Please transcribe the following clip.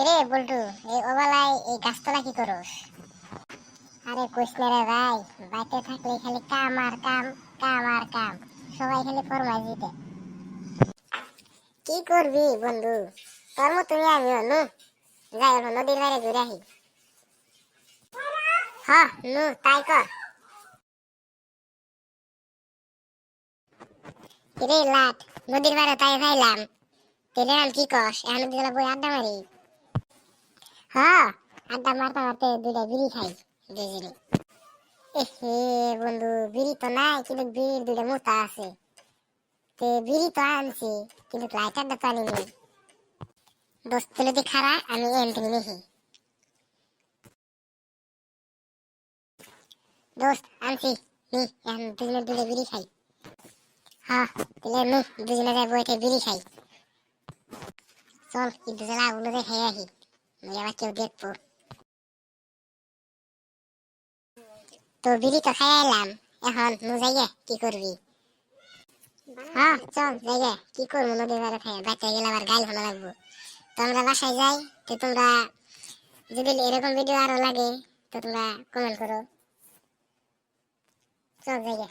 রে বল্টু, এই ওবালায় এই গাছতলা কি করস? আরে কইস না রে ভাই, বাইতে থাকলে খালি কাম আর কাম, কাম আর কাম, সবাই খালি ফরমাইশ দিতে। কি করবি বন্ধু, তোর মতো আমিও নু যাই হলো নদীর বাইরে ঘুরে আহি। হ নু তাই কর। রে লাট, নদীর বাইরে তাই যাইলাম, তেলে আর কি কস, এখন দিলা বই আড্ডা মারি। হ্যাঁ, আড্ডা মারতে মারতে দুইটা বিড়ি খাই দুজনে। এহে বন্ধু, বিড়ি তো নাই কিন্তু বিড়ির দুইটা মোতা আছে। তে বিড়ি তো আনছি কিন্তু লাইটারটা তো আনিনি। দোস্ত যদি খারা আমি এন্ট্রি নিহি। দোস্ত আনছি, নি এখন দুজনে দুইটা বিড়ি খাই। হ্যাঁ তাহলে নি দুজনে যাই বইতে বিড়ি খাই। চল কিন্তু জেলা আগুলো দেখে আহি, নইলে আবার কেউ দেখবো। তো বিড়ি তো খাই আইলাম, এখন নু যাইয়ে কি করবি? হ্যাঁ চল যাইয়ে কি করবো, নদীর ধারে খাই বাইতে গেলে আবার গাইল ভালো লাগবো। তো আমরা বাসায় যাই। তো তোমরা যদি এরকম ভিডিও আরো লাগে তো তোমরা কমেন্ট করো। চল যাইয়ে।